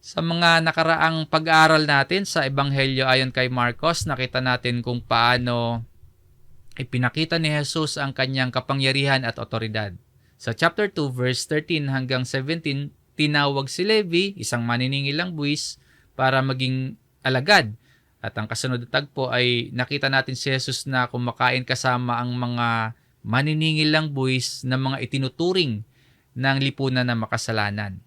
Sa mga nakaraang pag-aaral natin sa Ebanghelyo ayon kay Marcos, nakita natin kung paano ipinakita ni Jesus ang kanyang kapangyarihan at otoridad. Sa chapter 2, verse 13 hanggang 17, tinawag si Levi, isang maniningil buwis, para maging alagad. At ang kasunod na tagpo ay nakita natin si Jesus na kumakain kasama ang mga maniningil buwis na mga itinuturing ng lipunan na makasalanan.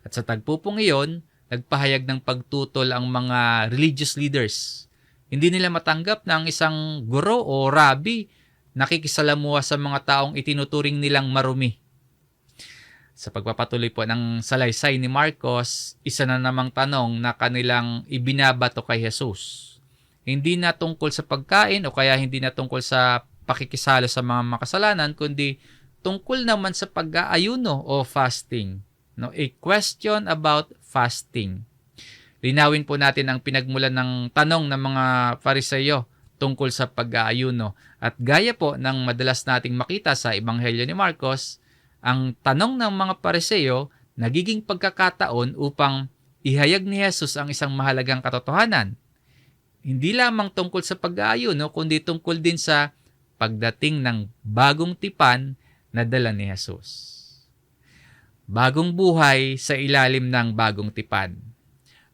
At sa tagpo pong iyon, nagpahayag ng pagtutol ang mga religious leaders. Hindi nila matanggap na ang isang guro o rabbi nakikisalamuha sa mga taong itinuturing nilang marumi. Sa pagpapatuloy po ng salaysay ni Marcos, isa na namang tanong na kanilang ibinabato kay Jesus. Hindi na tungkol sa pagkain o kaya hindi na tungkol sa pakikisalo sa mga makasalanan, kundi tungkol naman sa pag-aayuno o fasting. No, a question about fasting. Linawin po natin ang pinagmulan ng tanong ng mga Fariseyo tungkol sa pag-aayuno. At gaya po ng madalas nating makita sa Ebanghelyo ni Marcos, ang tanong ng mga Fariseyo nagiging pagkakataon upang ihayag ni Jesus ang isang mahalagang katotohanan. Hindi lamang tungkol sa pag-aayuno, kundi tungkol din sa pagdating ng bagong tipan na dala ni Jesus. Bagong buhay sa ilalim ng bagong tipan.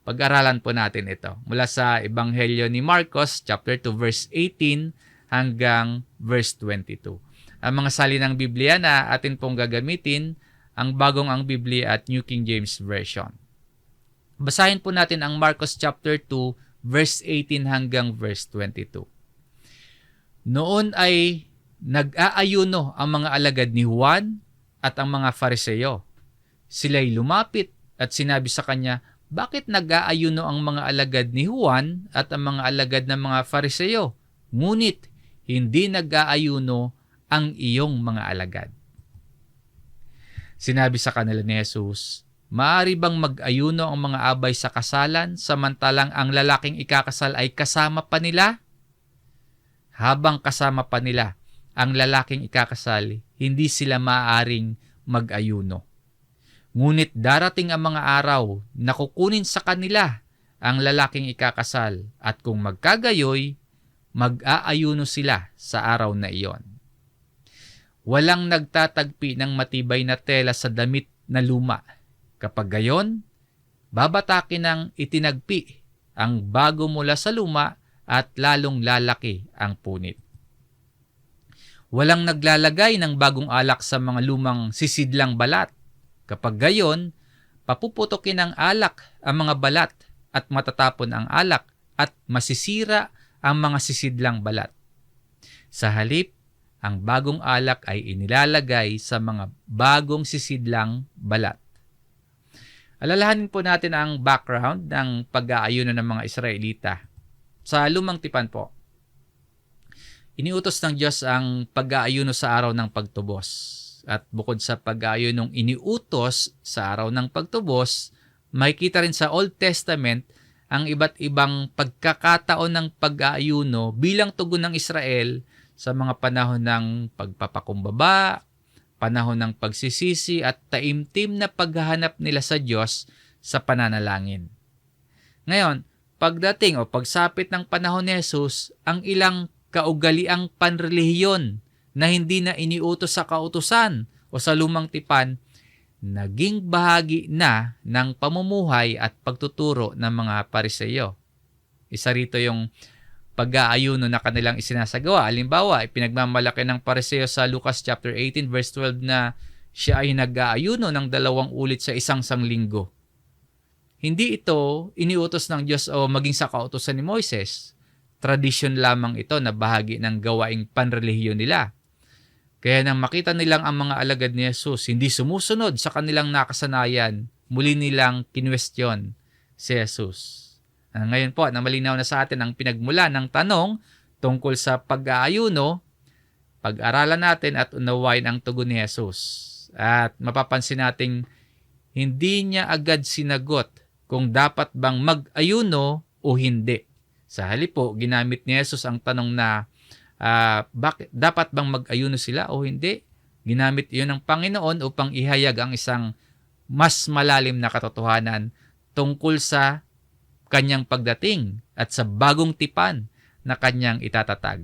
Pag-aralan po natin ito mula sa Ebanghelyo ni Marcos, chapter 2, verse 18 hanggang verse 22. Ang mga salinang Biblia na atin pong gagamitin, ang bagong ang Biblia at New King James Version. Basahin po natin ang Marcos chapter 2, verse 18 hanggang verse 22. Noon ay nag-aayuno ang mga alagad ni Juan at ang mga Fariseyo. Sila'y lumapit at sinabi sa kanya, bakit nag-aayuno ang mga alagad ni Juan at ang mga alagad ng mga Fariseyo? Ngunit hindi nag-aayuno ang iyong mga alagad. Sinabi sa kanila ni Jesus, maaari bang mag-ayuno ang mga abay sa kasalan samantalang ang lalaking ikakasal ay kasama pa nila? Habang kasama pa nila ang lalaking ikakasal, hindi sila maaaring mag-ayuno. Ngunit darating ang mga araw na kukunin sa kanila ang lalaking ikakasal at kung magkagayoy, mag-aayuno sila sa araw na iyon. Walang nagtatagpi ng matibay na tela sa damit na luma. Kapag gayon, babatakin ng itinagpi ang bago mula sa luma at lalong lalaki ang punit. Walang naglalagay ng bagong alak sa mga lumang sisidlang balat. Kapag gayon, papuputokin ng alak ang mga balat at matatapon ang alak at masisira ang mga sisidlang balat. Sa halip, ang bagong alak ay inilalagay sa mga bagong sisidlang balat. Alalahanin po natin ang background ng pag-aayuno ng mga Israelita. Sa lumang tipan po, iniutos ng Diyos ang pag-aayuno sa araw ng pagtubos. At bukod sa pag-aayunong iniutos sa araw ng pagtubos, makikita rin sa Old Testament ang iba't ibang pagkakataon ng pag-aayuno bilang tugon ng Israel sa mga panahon ng pagpapakumbaba, panahon ng pagsisisi at taimtim na paghahanap nila sa Diyos sa pananalangin. Ngayon, pagdating o pagsapit ng panahon ni Jesus, ang ilang kaugaliang panrelihiyon na hindi na iniutos sa kautusan o sa lumang tipan, naging bahagi na ng pamumuhay at pagtuturo ng mga Pariseyo. Isa rito yung pag-aayuno na kanilang isinasagawa. Halimbawa, ipinagmamalaki ng Pariseyo sa Lucas chapter 18 verse 12 na siya ay nag-aayuno ng 2 ulit sa isang sanglinggo. Hindi ito iniutos ng Diyos o maging sa kautusan ni Moises. Tradisyon lamang ito na bahagi ng gawaing panrelihiyon nila. Kaya nang makita nilang ang mga alagad ni Jesus hindi sumusunod sa kanilang nakasanayan, muli nilang kinwestiyon si Jesus. Ngayon po, na malinaw na sa atin ang pinagmula ng tanong tungkol sa pag-aayuno, pag-aralan natin at unawain ang tugon ni Jesus. At mapapansin nating hindi niya agad sinagot kung dapat bang mag-ayuno o hindi. Sa halip po, ginamit ni Jesus ang tanong na bakit dapat bang mag-ayuno sila o hindi? Ginamit iyon ng Panginoon upang ihayag ang isang mas malalim na katotohanan tungkol sa kanyang pagdating at sa bagong tipan na kanyang itatatag.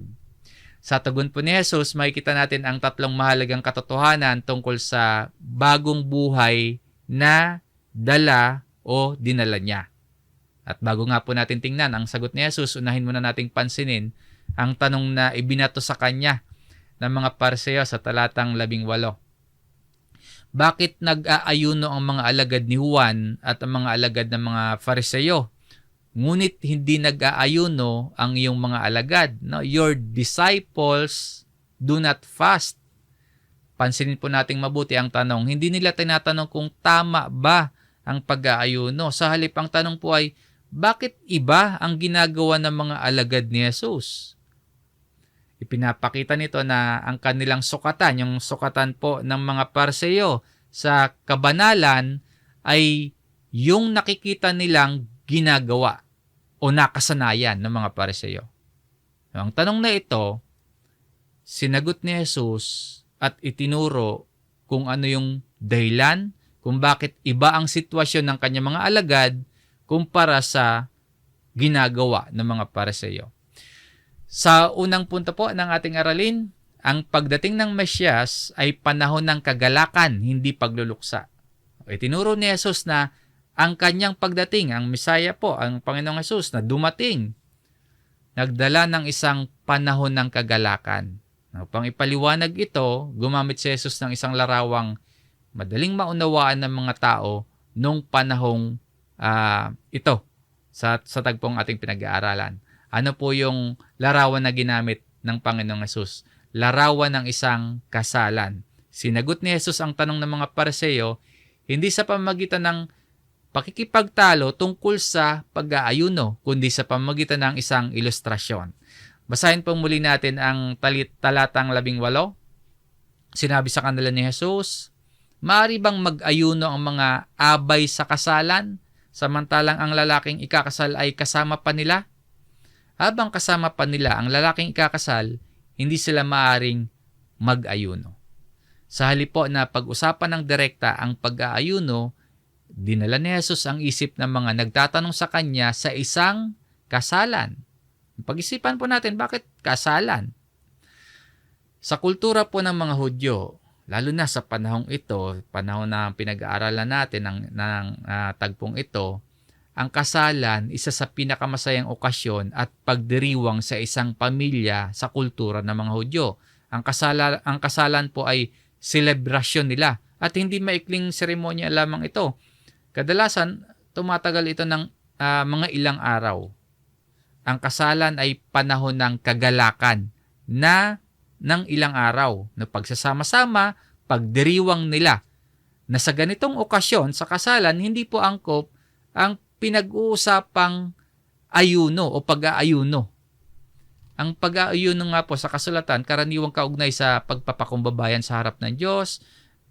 Sa tugon po ni Jesus, makikita natin ang tatlong mahalagang katotohanan tungkol sa bagong buhay na dala o dinala niya. At bago nga po natin tingnan ang sagot ni Jesus, unahin muna nating pansinin ang tanong na ibinato sa kanya ng mga Pariseo sa talatang 18. Bakit nag-aayuno ang mga alagad ni Juan at ang mga alagad ng mga Pariseo? Ngunit hindi nag-aayuno ang iyong mga alagad. No? Your disciples do not fast. Pansinin po nating mabuti ang tanong. Hindi nila tinatanong kung tama ba ang pag-aayuno. Sa halip ang tanong po ay, bakit iba ang ginagawa ng mga alagad ni Jesus? Ipinapakita nito na ang kanilang sukatan, yung sukatan po ng mga Pariseo sa kabanalan ay yung nakikita nilang ginagawa o nakasanayan ng mga Pariseo. Ang tanong na ito, sinagot ni Jesus at itinuro kung ano yung dahilan, kung bakit iba ang sitwasyon ng kanyang mga alagad kumpara sa ginagawa ng mga Pariseo. Sa unang punto po ng ating aralin, ang pagdating ng Mesyas ay panahon ng kagalakan, hindi pagluluksa. Itinuro ni Jesus na ang kanyang pagdating, ang Mesaya po, ang Panginoong Jesus na dumating, nagdala ng isang panahon ng kagalakan. Upang ipaliwanag ito, gumamit si Jesus ng isang larawang madaling maunawaan ng mga tao nung panahong ito sa tagpong ating pinag-aaralan. Ano po yung larawan na ginamit ng Panginoong Jesus? Larawan ng isang kasalan. Sinagot ni Jesus ang tanong ng mga Pariseo, hindi sa pamamagitan ng pakikipagtalo tungkol sa pag-aayuno, kundi sa pamamagitan ng isang ilustrasyon. Basahin po muli natin ang talatang 18. Sinabi sa kanila ni Jesus, maaari bang mag-ayuno ang mga abay sa kasalan, samantalang ang lalaking ikakasal ay kasama pa nila? Habang kasama pa nila ang lalaking ikakasal, hindi sila maaring mag-ayuno. Sa halip po na pag-usapan ng direkta ang pag-aayuno, dinala ni Jesus ang isip ng mga nagtatanong sa kanya sa isang kasalan. Pag-isipan po natin, bakit kasalan? Sa kultura po ng mga Hudyo, lalo na sa panahong ito, panahon na pinag-aaralan natin ng tagpong ito, ang kasalan, isa sa pinakamasayang okasyon at pagdiriwang sa isang pamilya sa kultura ng mga Hudyo. Ang kasalan po ay selebrasyon nila at hindi maikling seremonya lamang ito. Kadalasan, tumatagal ito ng mga ilang araw. Ang kasalan ay panahon ng kagalakan na ng ilang araw na pagsasama-sama, pagdiriwang nila. Na sa ganitong okasyon, sa kasalan, hindi po angkop ang pinag-uusapang ayuno o pag-aayuno. Ang pag-aayuno nga po sa kasulatan, karaniwang kaugnay sa pagpapakumbabayan sa harap ng Diyos,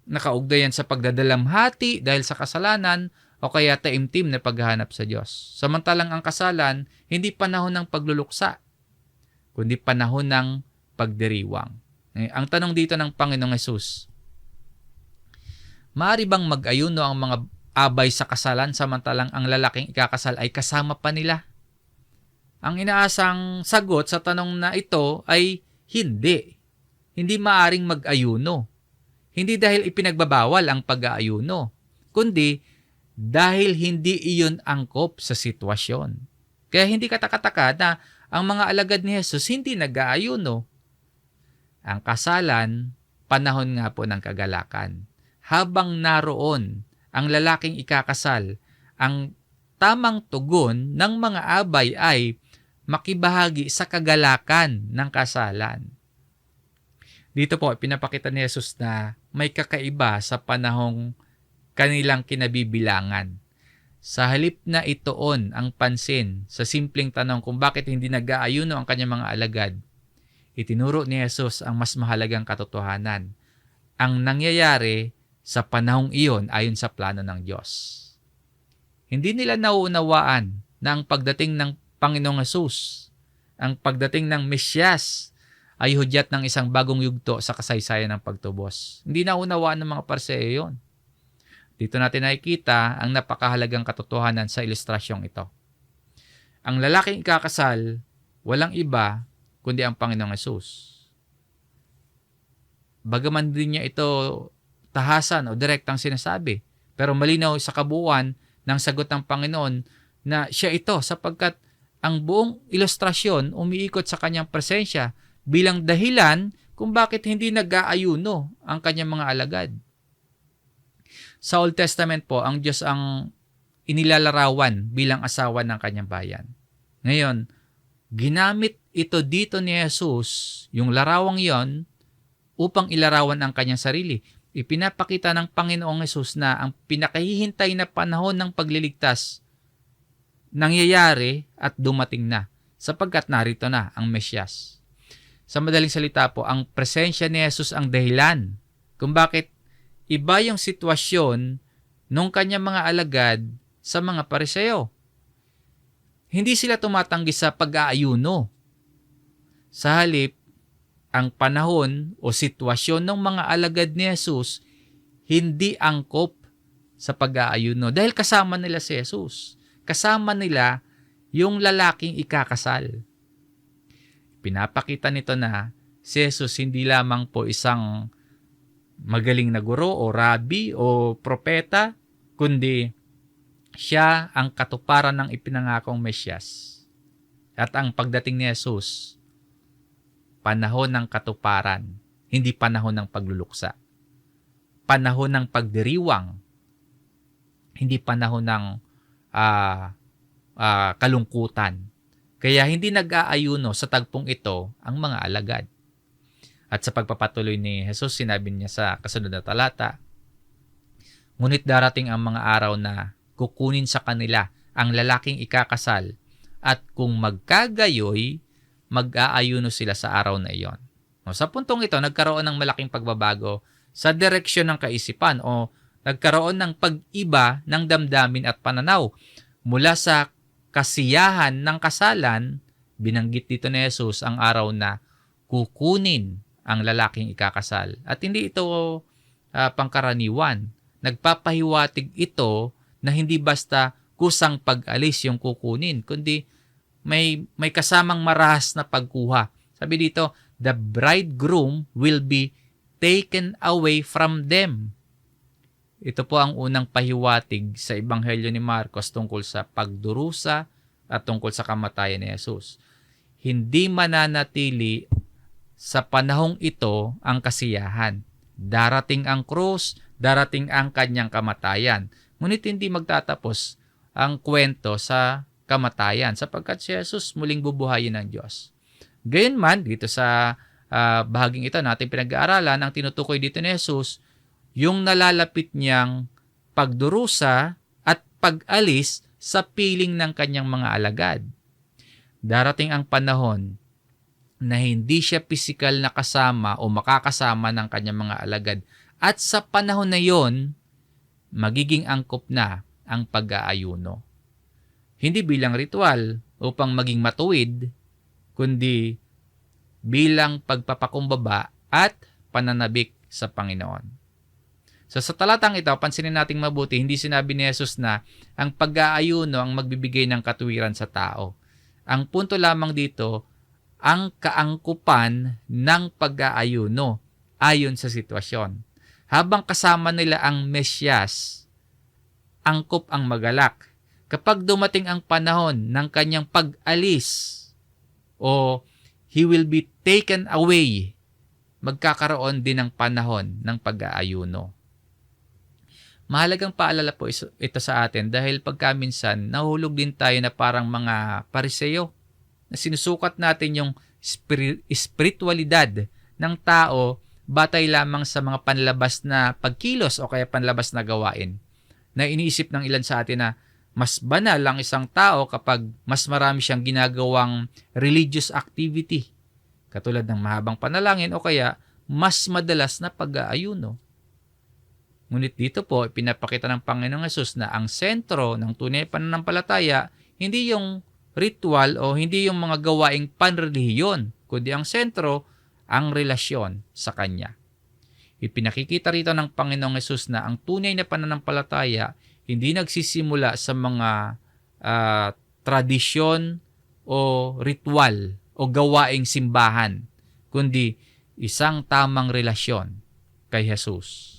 nakaugnayan sa pagdadalamhati dahil sa kasalanan, o kaya taimtim na paghahanap sa Diyos. Samantalang ang kasalan, hindi panahon ng pagluluksa, kundi panahon ng pagdiriwang. Ang tanong dito ng Panginoong Hesus, maaari bang mag-ayuno ang mga abay sa kasalan samantalang ang lalaking ikakasal ay kasama pa nila? Ang inaasang sagot sa tanong na ito ay hindi. Hindi maaring mag-ayuno. Hindi dahil ipinagbabawal ang pag-aayuno, kundi dahil hindi iyon angkop sa sitwasyon. Kaya hindi katakataka na ang mga alagad ni Jesus hindi nag-aayuno. Ang kasalan, panahon nga po ng kagalakan. Habang naroon ang lalaking ikakasal, ang tamang tugon ng mga abay ay makibahagi sa kagalakan ng kasalan. Dito po, pinapakita ni Jesus na may kakaiba sa panahong kanilang kinabibilangan. Sa halip na itoon ang pansin sa simpleng tanong kung bakit hindi nag-aayuno ang kanyang mga alagad, itinuro ni Jesus ang mas mahalagang katotohanan. Ang nangyayari sa panahong iyon ayon sa plano ng Diyos. Hindi nila nauunawaan na ang pagdating ng Panginoong Hesus, ang pagdating ng Mesyas, ay hudyat ng isang bagong yugto sa kasaysayan ng pagtubos. Hindi naunawaan ng mga Pariseo yun. Dito natin nakikita ang napakahalagang katotohanan sa ilustrasyong ito. Ang lalaking ikakasal, walang iba kundi ang Panginoong Hesus. Bagaman din niya ito tahasan o direktang sinasabi, pero malinaw sa kabuuan ng sagot ng Panginoon na siya ito sapagkat ang buong ilustrasyon umiikot sa kanyang presensya bilang dahilan kung bakit hindi nag-aayuno ang kanyang mga alagad. Sa Old Testament po, ang Diyos ang inilalarawan bilang asawa ng kanyang bayan. Ngayon, ginamit ito dito ni Jesus, yung larawang yon, upang ilarawan ang kanyang sarili. Ipinapakita ng Panginoong Jesus na ang pinakahihintay na panahon ng pagliligtas nangyayari at dumating na sapagkat narito na ang Mesyas. Sa madaling salita po, ang presensya ni Jesus ang dahilan kung bakit iba yung sitwasyon nung kanyang mga alagad sa mga Pariseo. Hindi sila tumatanggi sa pag-aayuno. Sa halip, ang panahon o sitwasyon ng mga alagad ni Jesus hindi angkop sa pag-aayuno dahil kasama nila si Jesus. Kasama nila yung lalaking ikakasal. Pinapakita nito na si Jesus hindi lamang po isang magaling na guro o rabbi o propeta, kundi siya ang katuparan ng ipinangakong Mesyas. At ang pagdating ni Jesus, panahon ng katuparan, hindi panahon ng pagluluksa. Panahon ng pagdiriwang, hindi panahon ng kalungkutan. Kaya hindi nag-aayuno sa tagpong ito ang mga alagad. At sa pagpapatuloy ni Jesus, sinabi niya sa kasunod na talata, ngunit darating ang mga araw na kukunin sa kanila ang lalaking ikakasal at kung magkagayoy, mag-aayuno sila sa araw na iyon. Sa puntong ito, nagkaroon ng malaking pagbabago sa direksyon ng kaisipan o nagkaroon ng pag-iba ng damdamin at pananaw. Mula sa kasiyahan ng kasalan, binanggit dito ni Jesus ang araw na kukunin ang lalaking ikakasal. At hindi ito pangkaraniwan. Nagpapahiwatig ito na hindi basta kusang pag-alis yung kukunin, kundi may kasamang marahas na pagkuha. Sabi dito, the bridegroom will be taken away from them. Ito po ang unang pahiwatig sa Ebanghelyo ni Marcos tungkol sa pagdurusa at tungkol sa kamatayan ni Jesus. Hindi mananatili sa panahong ito ang kasiyahan. Darating ang krus, darating ang kanyang kamatayan. Ngunit hindi magtatapos ang kwento sa kamatayan sapagkat si Jesus muling bubuhayin ng Diyos. Gayunman, dito sa bahaging ito natin pinag-aaralan, ang tinutukoy dito ni Jesus, yung nalalapit niyang pagdurusa at pag-alis sa piling ng kanyang mga alagad. Darating ang panahon na hindi siya pisikal na kasama o makakasama ng kanyang mga alagad. At sa panahon na yon, magiging angkop na ang pag-aayuno. Hindi bilang ritual upang maging matuwid, kundi bilang pagpapakumbaba at pananabik sa Panginoon. So sa talatang ito, pansinin nating mabuti, hindi sinabi ni Jesus na ang pag-aayuno ang magbibigay ng katuwiran sa tao. Ang punto lamang dito, ang kaangkupan ng pag-aayuno ayon sa sitwasyon. Habang kasama nila ang Mesyas, angkop ang magalak. Kapag dumating ang panahon ng kanyang pag-alis o he will be taken away, magkakaroon din ng panahon ng pag-aayuno. Mahalagang paalala po ito sa atin dahil pagkaminsan nahulog din tayo na parang mga Pariseo na sinusukat natin yung spiritualidad ng tao batay lamang sa mga panlabas na pagkilos o kaya panlabas na gawain. Na iniisip ng ilan sa atin na mas banal ang isang tao kapag mas marami siyang ginagawang religious activity, katulad ng mahabang panalangin o kaya mas madalas na pag-aayuno. Ngunit dito po, ipinapakita ng Panginoong Hesus na ang sentro ng tunay pananampalataya, hindi yung ritual o hindi yung mga gawaing panrelihiyon, kundi ang sentro, ang relasyon sa Kanya. Ipinakikita rito ng Panginoong Hesus na ang tunay na pananampalataya hindi nagsisimula sa mga tradisyon o ritual o gawaing simbahan, kundi isang tamang relasyon kay Jesus.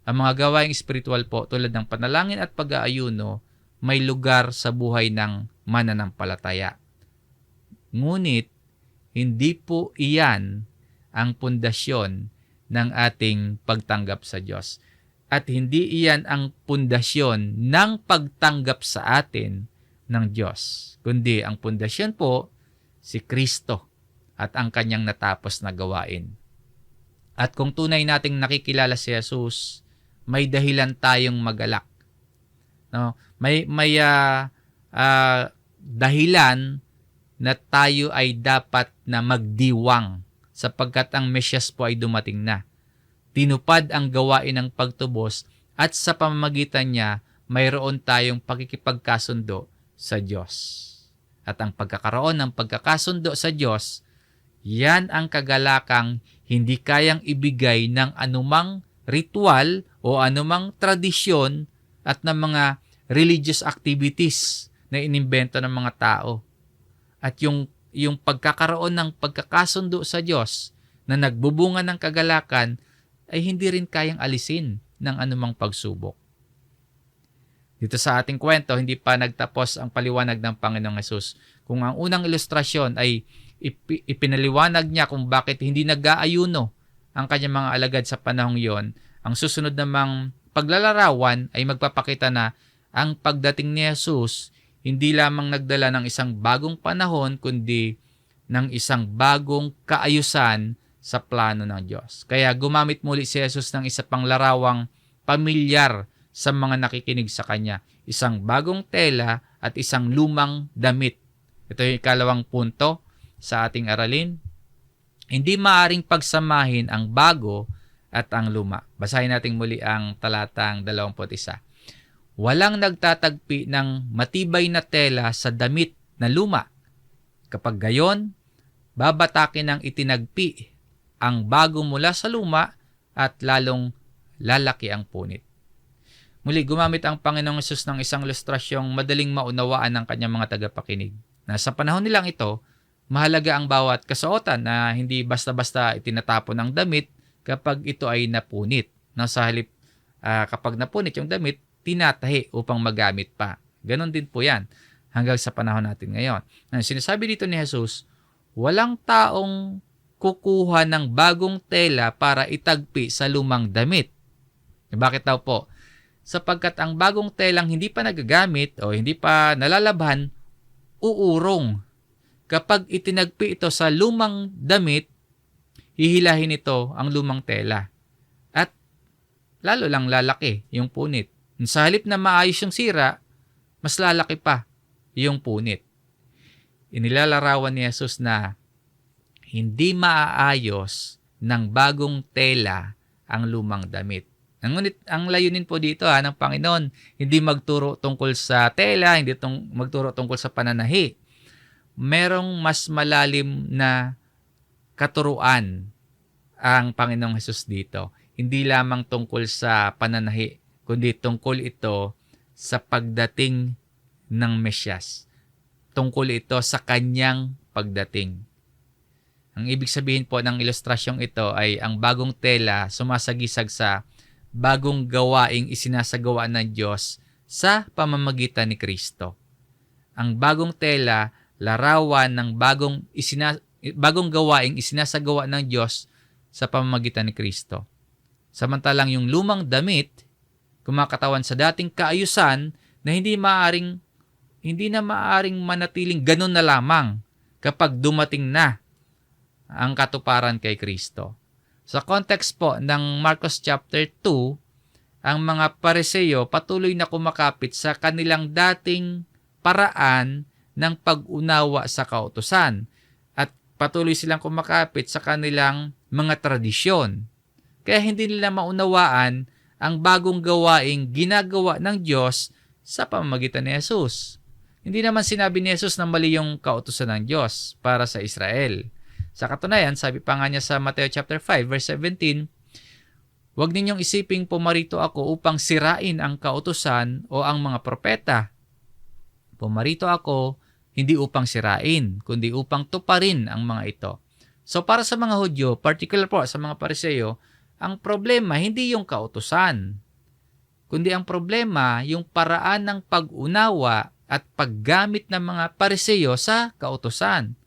Ang mga gawaing espiritual po tulad ng panalangin at pag-aayuno may lugar sa buhay ng mananampalataya. Ngunit, hindi po iyan ang pundasyon ng ating pagtanggap sa Diyos. At hindi iyan ang pundasyon ng pagtanggap sa atin ng Diyos. Kundi ang pundasyon po, si Kristo at ang kanyang natapos na gawain. At kung tunay nating nakikilala si Jesus, may dahilan tayong magalak. No? May dahilan na tayo ay dapat na magdiwang sapagkat ang Mesyas po ay dumating na. Tinupad ang gawain ng pagtubos at sa pamamagitan niya, mayroon tayong pakikipagkasundo sa Diyos. At ang pagkakaroon ng pagkakasundo sa Diyos, yan ang kagalakang hindi kayang ibigay ng anumang ritual o anumang tradisyon at ng mga religious activities na inimbento ng mga tao. At yung pagkakaroon ng pagkakasundo sa Diyos na nagbubunga ng kagalakan ay hindi rin kayang alisin ng anumang pagsubok. Dito sa ating kwento, hindi pa nagtapos ang paliwanag ng Panginoong Hesus. Kung ang unang ilustrasyon ay ipinaliwanag niya kung bakit hindi nag-aayuno ang kanyang mga alagad sa panahong yon, ang susunod namang paglalarawan ay magpapakita na ang pagdating ni Jesus hindi lamang nagdala ng isang bagong panahon, kundi ng isang bagong kaayusan sa plano ng Diyos. Kaya gumamit muli si Jesus ng isa pang larawang pamilyar sa mga nakikinig sa Kanya. Isang bagong tela at isang lumang damit. Ito yung ikalawang punto sa ating aralin. Hindi maaring pagsamahin ang bago at ang luma. Basahin natin muli ang talatang 21. Walang nagtatagpi ng matibay na tela sa damit na luma. Kapag gayon, babatakin ng itinagpi ang bago mula sa luma at lalong lalaki ang punit. Muli, gumamit ang Panginoong Hesus ng isang ilustrasyong madaling maunawaan ng kanyang mga tagapakinig. Na sa panahon nilang ito, mahalaga ang bawat kasuotan na hindi basta-basta itinatapon ng damit kapag ito ay napunit. Sa halip, kapag napunit yung damit, tinatahi upang magamit pa. Ganon din po yan hanggang sa panahon natin ngayon. Sinasabi dito ni Jesus, walang taong kukuha ng bagong tela para itagpi sa lumang damit. Bakit daw po? Sapagkat ang bagong telang hindi pa nagagamit o hindi pa nalalabhan, uurong. Kapag itinagpi ito sa lumang damit, hihilahin ito ang lumang tela. At lalo lang lalaki yung punit. Sa halip na maayos yung sira, mas lalaki pa yung punit. Inilalarawan ni Jesus na hindi maaayos ng bagong tela ang lumang damit. Ngunit ang layunin po dito ng Panginoon, hindi magturo tungkol sa tela, hindi magturo tungkol sa pananahi. Merong mas malalim na katuruan ang Panginoong Hesus dito. Hindi lamang tungkol sa pananahi, kundi tungkol ito sa pagdating ng Mesyas. Tungkol ito sa kanyang pagdating. Ang ibig sabihin po ng ilustrasyong ito ay ang bagong tela sumasagisag sa bagong gawaing isinasagawa ng Diyos sa pamamagitan ni Kristo. Ang bagong tela, larawan ng bagong gawaing isinasagawa ng Diyos sa pamamagitan ni Kristo. Samantalang yung lumang damit, kumakatawan sa dating kaayusan na hindi na maaring manatiling ganun na lamang kapag dumating na ang katuparan kay Kristo. Sa context po ng Marcos chapter 2, ang mga Pariseo patuloy na kumakapit sa kanilang dating paraan ng pag-unawa sa kautusan at patuloy silang kumakapit sa kanilang mga tradisyon. Kaya hindi nila maunawaan ang bagong gawaing ginagawa ng Diyos sa pamamagitan ni Jesus. Hindi naman sinabi ni Jesus na mali yung kautusan ng Diyos para sa Israel. Sa katunayan, sabi pa nga niya sa Mateo chapter 5 verse 17, Huwag ninyong isiping pumarito ako upang sirain ang kautusan o ang mga propeta. Pumarito ako hindi upang sirain, kundi upang tuparin ang mga ito. So para sa mga Hudyo, particular po sa mga Pariseo, ang problema hindi yung kautusan, kundi ang problema yung paraan ng pag-unawa at paggamit ng mga Pariseo sa kautusan.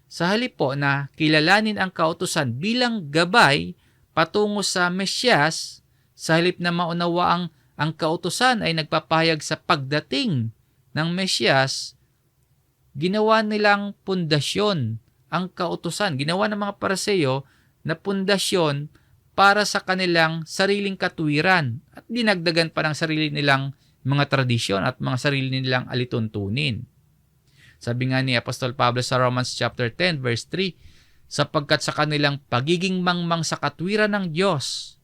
Sa halip po na kilalanin ang kautusan bilang gabay patungo sa Mesyas, sa halip na maunawaang ang kautusan ay nagpapahayag sa pagdating ng Mesyas, ginawa nilang pundasyon ang kautusan. Ginawa ng mga Pariseo na pundasyon para sa kanilang sariling katuwiran at dinagdagan pa ng sarili nilang mga tradisyon at mga sarili nilang alituntunin. Sabi nga ni Apostol Pablo sa Romans chapter 10 verse 3, sapagkat sa kanilang pagiging mangmang sa katwiran ng Diyos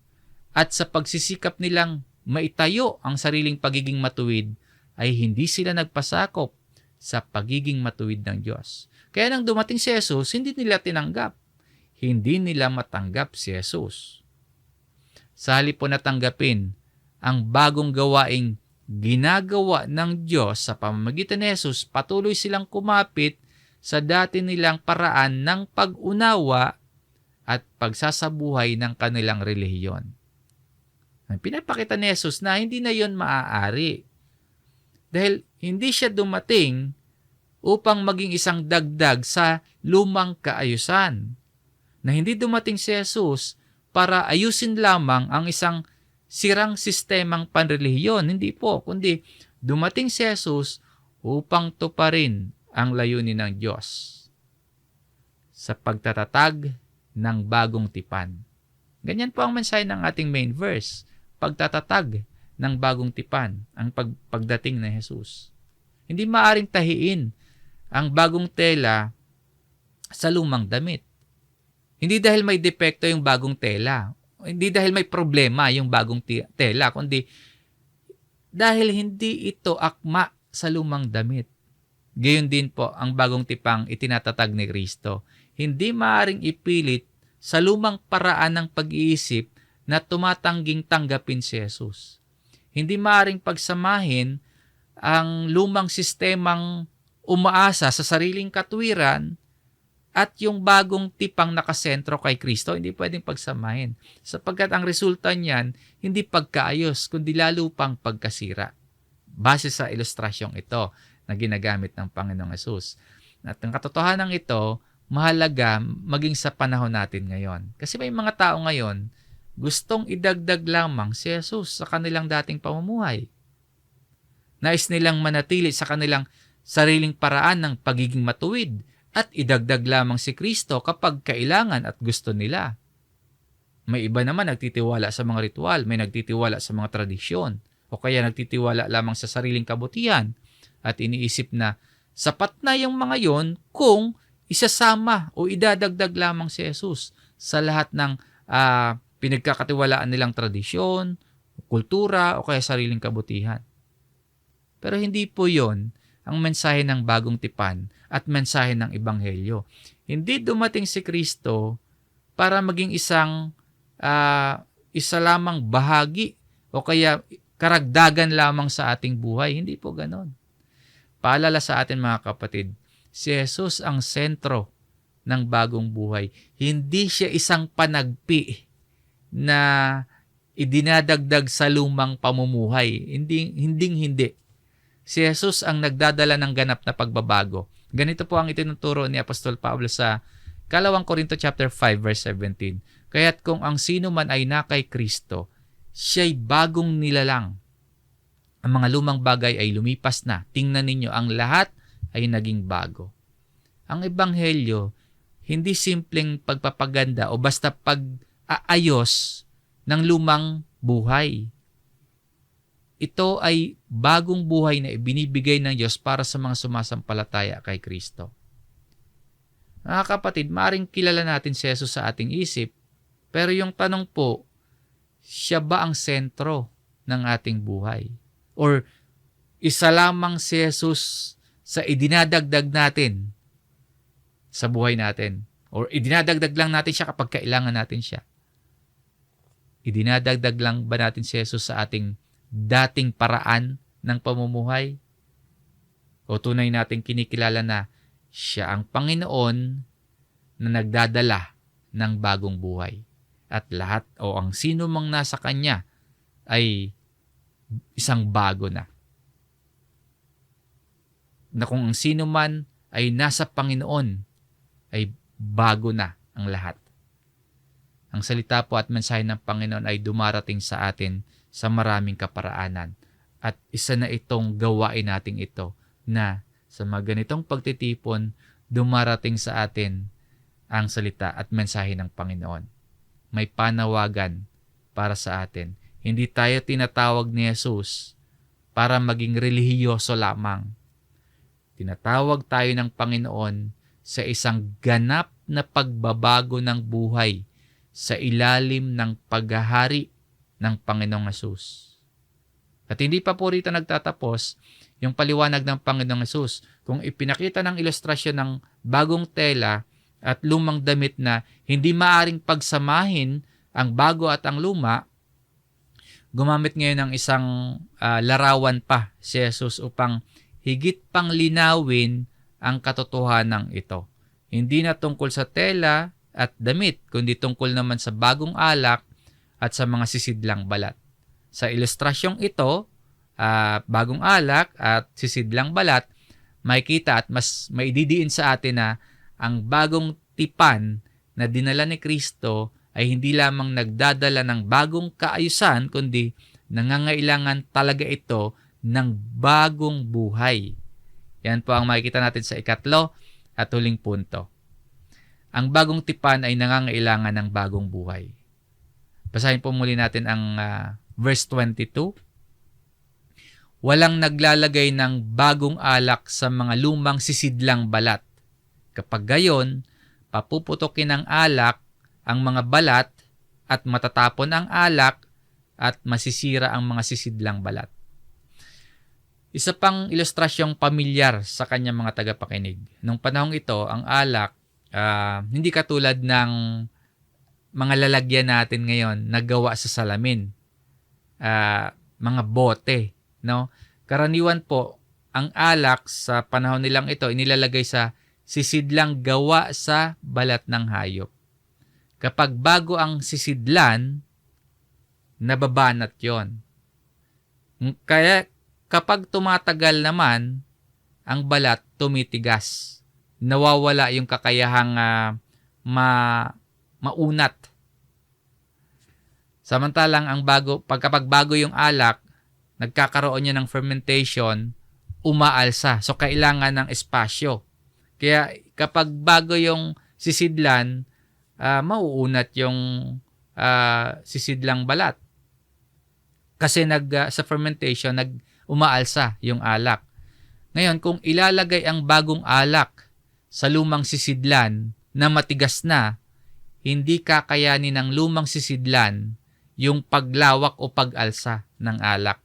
at sa pagsisikap nilang maitayo ang sariling pagiging matuwid, ay hindi sila nagpasakop sa pagiging matuwid ng Diyos. Kaya nang dumating si Jesus, hindi nila tinanggap. Hindi nila matanggap si Jesus. Sa halip po natanggapin ang bagong gawaing ginagawa ng Diyos sa pamamagitan ni Jesus, patuloy silang kumapit sa dati nilang paraan ng pag-unawa at pagsasabuhay ng kanilang relihiyon. Pinapakita ni Jesus na hindi na yon maaari. Dahil hindi siya dumating upang maging isang dagdag sa lumang kaayusan. Na hindi dumating si Jesus para ayusin lamang ang isang sirang sistemang panrelihiyon. Hindi po, kundi dumating si Jesus upang tuparin ang layunin ng Diyos sa pagtatatag ng bagong tipan. Ganyan po ang mensahe ng ating main verse, pagtatatag ng bagong tipan, ang pagdating ng Jesus. Hindi maaring tahiin ang bagong tela sa lumang damit. Hindi dahil may depekto yung bagong tela, hindi dahil may problema yung bagong tela, kundi dahil hindi ito akma sa lumang damit. Gayon din po ang bagong tipang itinatatag ni Kristo. Hindi maaaring ipilit sa lumang paraan ng pag-iisip na tumatangging tanggapin si Jesus. Hindi maaaring pagsamahin ang lumang sistemang umaasa sa sariling katwiran at yung bagong tipang nakasentro kay Kristo, hindi pwedeng pagsamahin. Sapagkat ang resulta niyan, hindi pagkaayos, kundi lalo pang pagkasira. Base sa ilustrasyong ito na ginagamit ng Panginoong Hesus. At ang katotohanan ito, mahalaga maging sa panahon natin ngayon. Kasi may mga tao ngayon, gustong idagdag lamang si Jesus sa kanilang dating pamumuhay. Nais nilang manatili sa kanilang sariling paraan ng pagiging matuwid at idagdag lamang si Kristo kapag kailangan at gusto nila. May iba naman nagtitiwala sa mga ritual, may nagtitiwala sa mga tradisyon, o kaya nagtitiwala lamang sa sariling kabutihan at iniisip na sapat na yung mga yon kung isasama o idadagdag lamang si Jesus sa lahat ng pinagkakatiwalaan nilang tradisyon, kultura, o kaya sariling kabutihan. Pero hindi po yon ang mensahe ng bagong tipan at mensahe ng Ebanghelyo. Hindi dumating si Kristo para maging isa lamang bahagi o kaya karagdagan lamang sa ating buhay. Hindi po ganon. Paalala sa atin mga kapatid, si Jesus ang sentro ng bagong buhay. Hindi siya isang panagpi na idinadagdag sa lumang pamumuhay. Hindi. Si Jesus ang nagdadala ng ganap na pagbabago. Ganito po ang itinuturo ni Apostol Pablo sa 2 Corinto chapter 5 verse 17. Kaya't kung ang sino man ay na kay Kristo, siya'y bagong nilalang. Ang mga lumang bagay ay lumipas na. Tingnan ninyo, ang lahat ay naging bago. Ang Ebanghelyo, hindi simpleng pagpapaganda o basta pag-aayos ng lumang buhay. Ito ay bagong buhay na ibinibigay ng Diyos para sa mga sumasampalataya kay Kristo. Mga kapatid, maaaring kilala natin si Jesus sa ating isip, pero yung tanong po, siya ba ang sentro ng ating buhay? Or isa lamang si Jesus sa idinadagdag natin sa buhay natin? Or idinadagdag lang natin siya kapag kailangan natin siya? Idinadagdag lang ba natin si Jesus sa ating dating paraan ng pamumuhay? O tunay nating kinikilala na siya ang Panginoon na nagdadala ng bagong buhay. At lahat o ang sino mang nasa Kanya ay isang bago na. Na kung ang sino man ay nasa Panginoon, ay bago na ang lahat. Ang salita po at mensahe ng Panginoon ay dumarating sa atin sa maraming kaparaanan. At isa na itong gawain nating ito na sa mga ganitong pagtitipon, dumarating sa atin ang salita at mensahe ng Panginoon. May panawagan para sa atin. Hindi tayo tinatawag ni Jesus para maging relihiyoso lamang. Tinatawag tayo ng Panginoon sa isang ganap na pagbabago ng buhay sa ilalim ng paghahari ng Panginoong Hesus. At hindi pa po rito nagtatapos yung paliwanag ng Panginoong Hesus. Kung ipinakita ng ilustrasyon ng bagong tela at lumang damit na hindi maaring pagsamahin ang bago at ang luma, gumamit ngayon ng isang larawan pa si Jesus upang higit pang linawin ang katotohanan ito. Hindi na tungkol sa tela at damit, kundi tungkol naman sa bagong alak at sa mga sisidlang balat. Sa ilustrasyong ito, bagong alak at sisidlang balat, makikita at mas maididiin sa atin na ang bagong tipan na dinala ni Kristo ay hindi lamang nagdadala ng bagong kaayusan, kundi nangangailangan talaga ito ng bagong buhay. Yan po ang makikita natin sa ikatlo at huling punto. Ang bagong tipan ay nangangailangan ng bagong buhay. Basahin po muli natin ang verse 22. Walang naglalagay ng bagong alak sa mga lumang sisidlang balat. Kapag gayon, papuputokin ng alak ang mga balat at matatapon ang alak at masisira ang mga sisidlang balat. Isa pang ilustrasyong pamilyar sa kanyang mga tagapakinig. Nung panahong ito, ang alak, hindi katulad ng mga lalagyan natin ngayon na gawa sa salamin. Mga bote. No? Karaniwan po, ang alak sa panahon nilang ito, inilalagay sa sisidlang gawa sa balat ng hayop. Kapag bago ang sisidlan, nababanat yon. Kaya kapag tumatagal naman, ang balat tumitigas. Nawawala yung kakayahang maunat. Samantalang kapag bago yung alak, nagkakaroon niya ng fermentation, umaalsa. So, kailangan ng espasyo. Kaya kapag bago yung sisidlan, mauunat yung sisidlang balat. Kasi sa fermentation, umaalsa yung alak. Ngayon, kung ilalagay ang bagong alak sa lumang sisidlan na matigas na, hindi kakayanin ng lumang sisidlan yung paglawak o pag-alsa ng alak.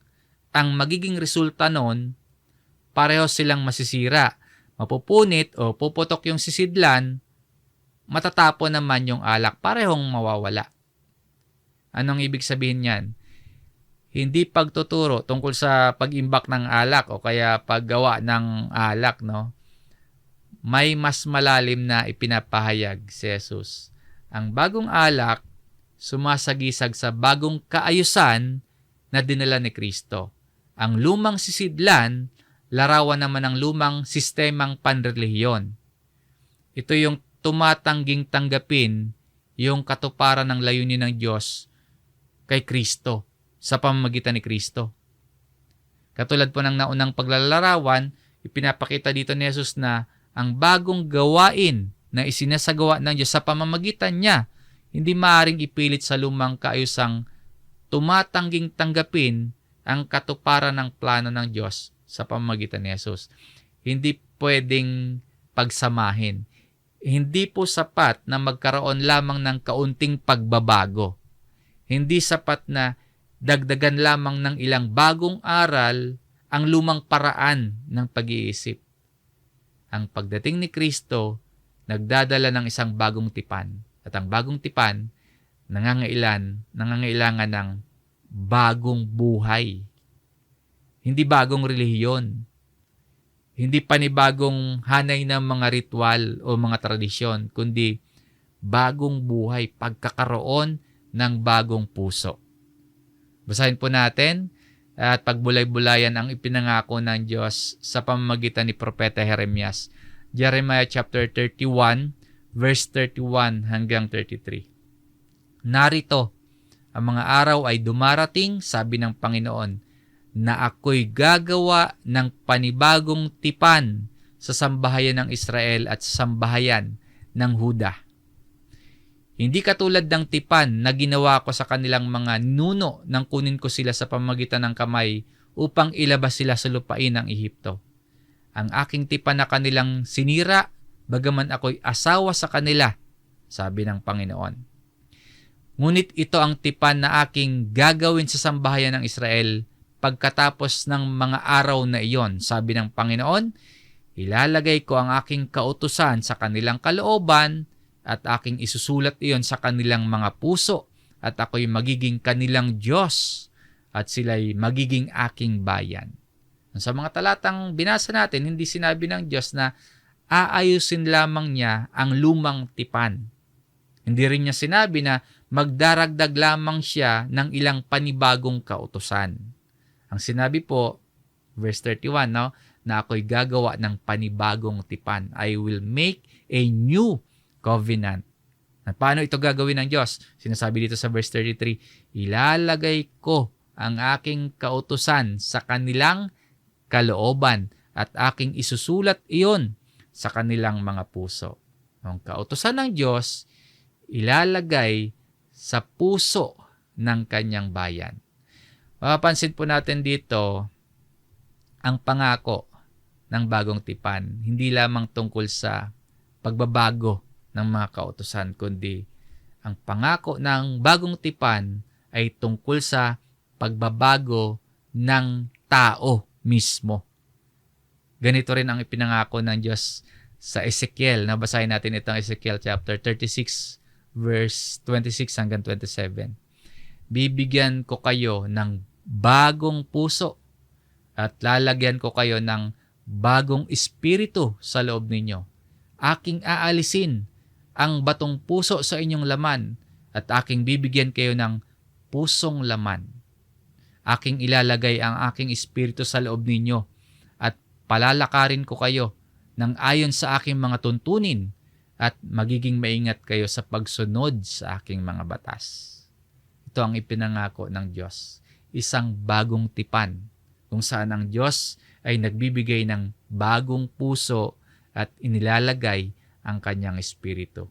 Ang magiging resulta nun, pareho silang masisira. Mapupunit o puputok yung sisidlan, matatapon naman yung alak, parehong mawawala. Anong ibig sabihin niyan? Hindi pagtuturo tungkol sa pag-imbak ng alak o kaya paggawa ng alak, no? May mas malalim na ipinapahayag si Jesus. Ang bagong alak, sumasagisag sa bagong kaayusan na dinala ni Kristo. Ang lumang sisidlan, larawan naman ng lumang sistemang panrelihiyon. Ito yung tumatangging tanggapin yung katuparan ng layunin ng Diyos kay Kristo sa pamamagitan ni Kristo. Katulad po ng naunang paglalarawan, ipinapakita dito ni Jesus na ang bagong gawain na isinasagawa ng Diyos sa pamamagitan niya, hindi maaaring ipilit sa lumang kaayusang tumatangging tanggapin ang katuparan ng plano ng Diyos sa pamamagitan ni Jesus. Hindi pwedeng pagsamahin. Hindi po sapat na magkaroon lamang ng kaunting pagbabago. Hindi sapat na dagdagan lamang ng ilang bagong aral ang lumang paraan ng pag-iisip. Ang pagdating ni Kristo, nagdadala ng isang bagong tipan. At ang bagong tipan, nangangailangan ng bagong buhay. Hindi bagong relihiyon. Hindi panibagong hanay ng mga ritual o mga tradisyon, kundi bagong buhay, pagkakaroon ng bagong puso. Basahin po natin at pagbulay-bulayan ang ipinangako ng Diyos sa pamamagitan ni Propeta Jeremias. Jeremiah chapter 31, verse 31 hanggang 33. Narito, ang mga araw ay dumarating, sabi ng Panginoon, na ako'y gagawa ng panibagong tipan sa sambahayan ng Israel at sa sambahayan ng Huda. Hindi katulad ng tipan na ginawa ko sa kanilang mga nuno nang kunin ko sila sa pamamagitan ng kamay upang ilabas sila sa lupain ng Ehipto. Ang aking tipan na kanilang sinira, bagaman ako'y asawa sa kanila, sabi ng Panginoon. Ngunit ito ang tipan na aking gagawin sa sambahayan ng Israel pagkatapos ng mga araw na iyon, sabi ng Panginoon. Ilalagay ko ang aking kautusan sa kanilang kalooban at aking isusulat iyon sa kanilang mga puso at ako'y magiging kanilang Diyos at sila'y magiging aking bayan. Sa mga talatang binasa natin, hindi sinabi ng Diyos na aayusin lamang niya ang lumang tipan. Hindi rin niya sinabi na magdaragdag lamang siya ng ilang panibagong kautusan. Ang sinabi po, verse 31, no, na ako'y gagawa ng panibagong tipan. I will make a new covenant. At paano ito gagawin ng Diyos? Sinasabi dito sa verse 33, ilalagay ko ang aking kautusan sa kanilang kalooban at aking isusulat iyon sa kanilang mga puso. Ang kautusan ng Diyos, ilalagay sa puso ng kanyang bayan. Mapapansin po natin dito ang pangako ng bagong tipan. Hindi lamang tungkol sa pagbabago ng mga kautusan, kundi ang pangako ng bagong tipan ay tungkol sa pagbabago ng tao mismo. Ganito rin ang ipinangako ng Diyos sa Ezekiel. Nabasahin natin itong Ezekiel chapter 36, verse 26 hanggang 27. Bibigyan ko kayo ng bagong puso at lalagyan ko kayo ng bagong espiritu sa loob ninyo. Aking aalisin ang batong puso sa inyong laman at aking bibigyan kayo ng pusong laman. Aking ilalagay ang aking espiritu sa loob ninyo at palalakarin ko kayo ng ayon sa aking mga tuntunin at magiging maingat kayo sa pagsunod sa aking mga batas. Ito ang ipinangako ng Diyos. Isang bagong tipan kung saan ang Diyos ay nagbibigay ng bagong puso at inilalagay ang kanyang espiritu.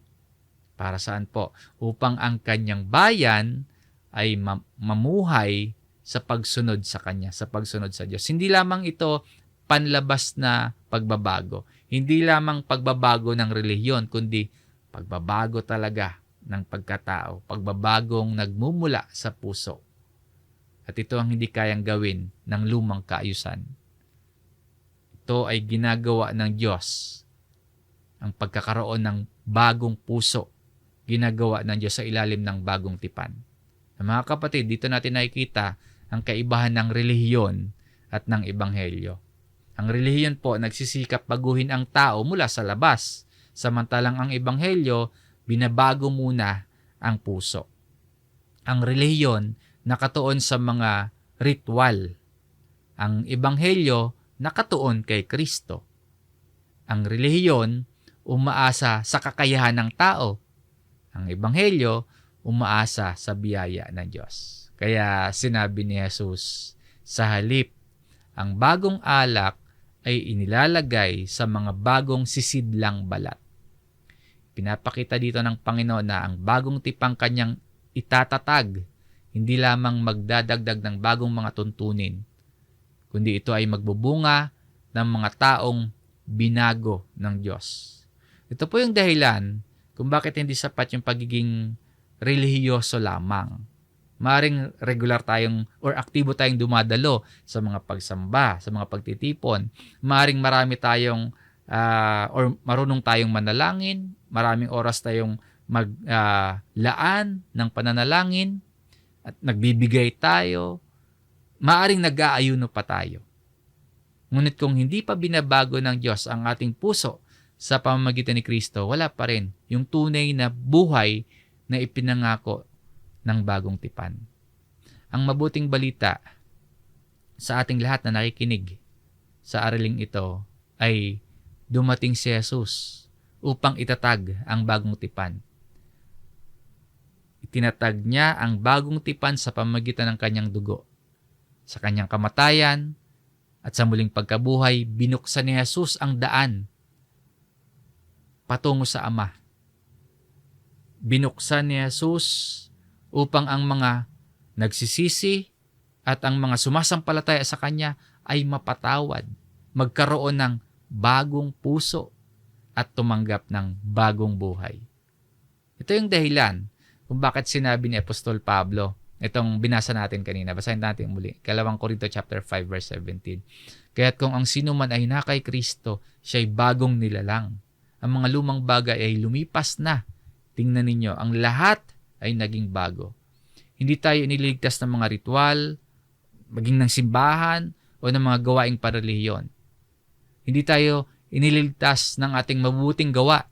Para saan po? Upang ang kanyang bayan ay mamuhay sa pagsunod sa kanya, sa pagsunod sa Diyos. Hindi lamang ito panlabas na pagbabago. Hindi lamang pagbabago ng relihiyon, kundi pagbabago talaga ng pagkatao, pagbabagong nagmumula sa puso. At ito ang hindi kayang gawin ng lumang kaayusan. Ito ay ginagawa ng Diyos. Ang pagkakaroon ng bagong puso, ginagawa ng Diyos sa ilalim ng bagong tipan. Mga kapatid, dito natin nakikita ang kaibahan ng relihiyon at ng ebanghelyo. Ang relihiyon po nagsisikap baguhin ang tao mula sa labas, samantalang ang ebanghelyo binabago muna ang puso. Ang relihiyon nakatuon sa mga ritual. Ang ebanghelyo nakatuon kay Kristo. Ang relihiyon umaasa sa kakayahan ng tao. Ang ebanghelyo umaasa sa biyaya ng Diyos. Kaya sinabi ni Jesus, sa halip, ang bagong alak ay inilalagay sa mga bagong sisidlang balat. Pinapakita dito ng Panginoon na ang bagong tipang kanyang itatatag, hindi lamang magdadagdag ng bagong mga tuntunin, kundi ito ay magbubunga ng mga taong binago ng Diyos. Ito po yung dahilan kung bakit hindi sapat yung pagiging relihiyoso lamang. Maaring regular tayong or aktibo tayong dumadalo sa mga pagsamba, sa mga pagtitipon. Maaring marami tayong or marunong tayong manalangin, maraming oras tayong maglaan ng pananalangin at nagbibigay tayo, maaring nag-aayuno pa tayo. Ngunit kung hindi pa binabago ng Diyos ang ating puso sa pamamagitan ni Kristo, wala pa rin yung tunay na buhay na ipinangako ng bagong tipan. Ang mabuting balita sa ating lahat na nakikinig sa araling ito ay dumating si Jesus upang itatag ang bagong tipan. Itinatag niya ang bagong tipan sa pamamagitan ng kanyang dugo. Sa kanyang kamatayan at sa muling pagkabuhay, binuksan ni Jesus ang daan patungo sa Ama. Binuksan ni Jesus upang ang mga nagsisisi at ang mga sumasampalataya sa Kanya ay mapatawad, magkaroon ng bagong puso at tumanggap ng bagong buhay. Ito yung dahilan kung bakit sinabi ni Apostol Pablo, itong binasa natin kanina, basahin natin muli, 2 Corinto chapter 5 verse 17. Kaya't kung ang sino man ay na kay Kristo, siya'y bagong nilalang. Ang mga lumang bagay ay lumipas na. Tingnan ninyo, ang lahat ay naging bago. Hindi tayo iniligtas ng mga ritual, maging ng simbahan, o ng mga gawaing parelihiyon. Hindi tayo iniligtas ng ating mabuting gawa.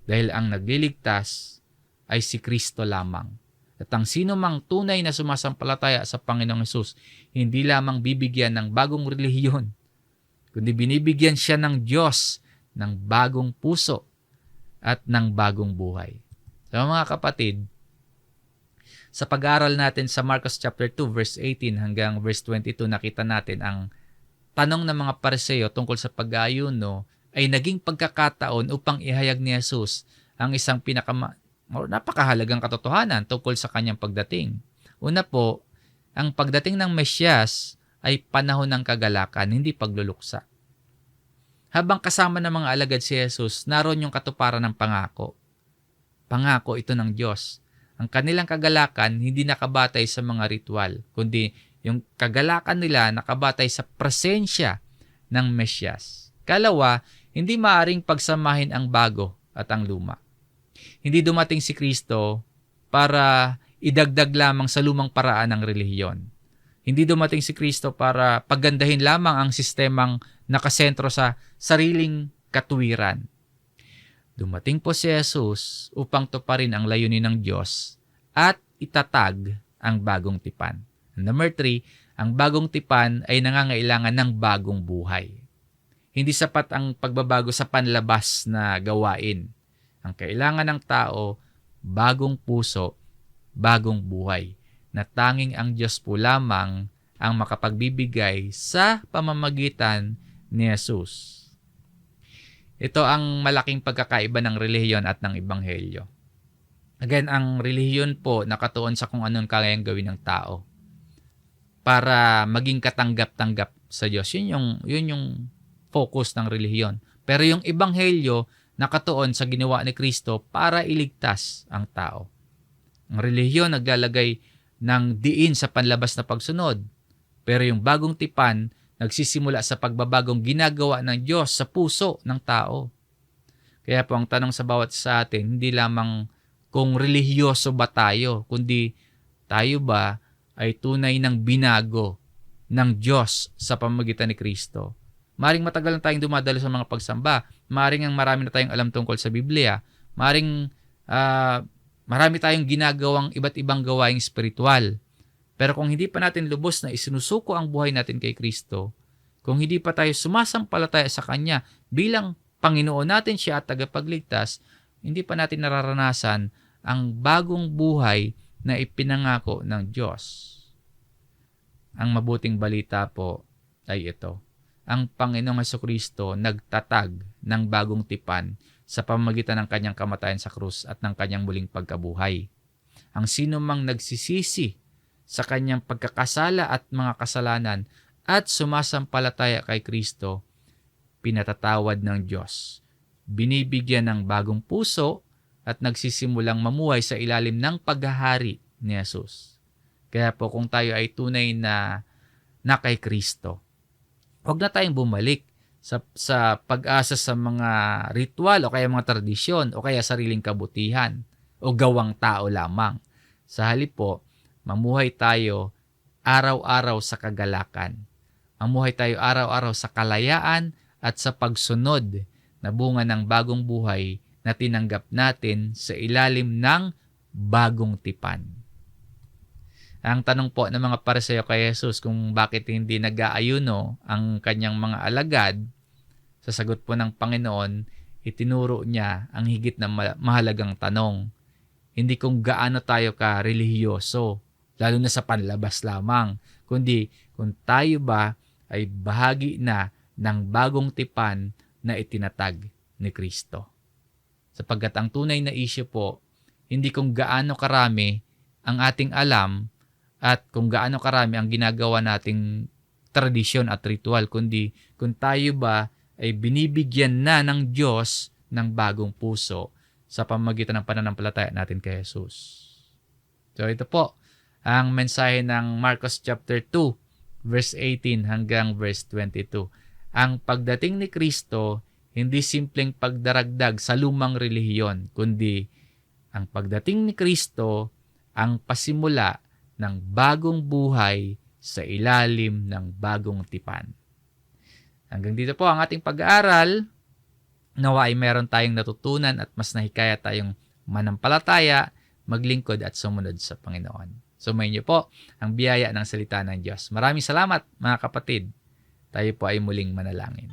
Dahil ang nagliligtas ay si Kristo lamang. At ang sino mang tunay na sumasampalataya sa Panginoong Hesus, hindi lamang bibigyan ng bagong relihiyon, kundi binibigyan siya ng Diyos ng bagong puso at ng bagong buhay. So mga kapatid, sa pag-aaral natin sa Marcos chapter 2 verse 18 hanggang verse 22, nakita natin ang tanong ng mga Pariseo tungkol sa pag-aayuno ay naging pagkakataon upang ihayag ni Jesus ang isang napakahalagang katotohanan tungkol sa kanyang pagdating. Una po, ang pagdating ng Mesyas ay panahon ng kagalakan, hindi pagluluksa. Habang kasama ng mga alagad si Jesus, naroon yung katuparan ng pangako. Pangako ito ng Diyos. Ang kanilang kagalakan hindi nakabatay sa mga ritual, kundi yung kagalakan nila nakabatay sa presensya ng Mesyas. Kalawa, hindi maaring pagsamahin ang bago at ang luma. Hindi dumating si Kristo para idagdag lamang sa lumang paraan ng relihiyon. Hindi dumating si Kristo para pagandahin lamang ang sistemang nakasentro sa sariling katuwiran. Dumating po si Jesus upang tuparin ang layunin ng Diyos at itatag ang bagong tipan. Number 3, ang bagong tipan ay nangangailangan ng bagong buhay. Hindi sapat ang pagbabago sa panlabas na gawain. Ang kailangan ng tao, bagong puso, bagong buhay, na tanging ang Diyos po lamang ang makapagbibigay sa pamamagitan ni Jesus. Ito ang malaking pagkakaiba ng relihiyon at ng ebanghelyo. Again, ang relihiyon po nakatuon sa kung anong kayang gawin ng tao para maging katanggap-tanggap sa Diyos. Yun yung focus ng relihiyon. Pero yung ebanghelyo nakatuon sa ginawa ni Kristo para iligtas ang tao. Ang relihiyon naglalagay ng diin sa panlabas na pagsunod. Pero yung bagong tipan nagsisimula sa pagbabagong ginagawa ng Diyos sa puso ng tao. Kaya po ang tanong sa bawat sa atin, hindi lamang kung relihiyoso ba tayo, kundi tayo ba ay tunay ng binago ng Diyos sa pamamagitan ni Kristo. Maring matagal na tayong dumadalo sa mga pagsamba, maring ang marami na tayong alam tungkol sa Biblia, maring marami tayong ginagawang iba't ibang gawaing spiritual. Pero kung hindi pa natin lubos na isinusuko ang buhay natin kay Kristo, kung hindi pa tayo sumasampalataya sa Kanya bilang Panginoon natin siya at tagapagligtas, hindi pa natin nararanasan ang bagong buhay na ipinangako ng Diyos. Ang mabuting balita po ay ito. Ang Panginoong Hesukristo nagtatag ng bagong tipan sa pamamagitan ng Kanyang kamatayan sa krus at ng Kanyang muling pagkabuhay. Ang sino mang nagsisisi sa kanyang pagkakasala at mga kasalanan at sumasampalataya kay Kristo, pinatatawad ng Diyos. Binibigyan ng bagong puso at nagsisimulang mamuhay sa ilalim ng paghahari ni Jesus. Kaya po kung tayo ay tunay na kay Kristo, huwag na tayong bumalik sa pag-asa sa mga ritual o kaya mga tradisyon o kaya sariling kabutihan o gawang tao lamang. Sa halip po, mamuhay tayo araw-araw sa kagalakan. Mamuhay tayo araw-araw sa kalayaan at sa pagsunod na bunga ng bagong buhay na tinanggap natin sa ilalim ng bagong tipan. Ang tanong po ng mga Pariseo kay Jesus kung bakit hindi nag-aayuno ang kanyang mga alagad, sa sagot po ng Panginoon, itinuro niya ang higit na mahalagang tanong. Hindi kung gaano tayo ka-relihiyoso, lalo na sa panlabas lamang, kundi kung tayo ba ay bahagi na ng bagong tipan na itinatag ni Kristo. Sapagkat ang tunay na issue po, hindi kung gaano karami ang ating alam at kung gaano karami ang ginagawa nating tradisyon at ritual, kundi kung tayo ba ay binibigyan na ng Diyos ng bagong puso sa pamamagitan ng pananampalataya natin kay Jesus. So ito po ang mensahe ng Marcos chapter 2, verse 18 hanggang verse 22. Ang pagdating ni Kristo, hindi simpleng pagdaragdag sa lumang relihiyon, kundi ang pagdating ni Kristo ang pasimula ng bagong buhay sa ilalim ng bagong tipan. Hanggang dito po ang ating pag-aaral. Nawa ay meron tayong natutunan at mas nahikaya tayong manampalataya, maglingkod at sumunod sa Panginoon. Sumayin niyo po ang biyaya ng salita ng Diyos. Maraming salamat mga kapatid. Tayo po ay muling manalangin.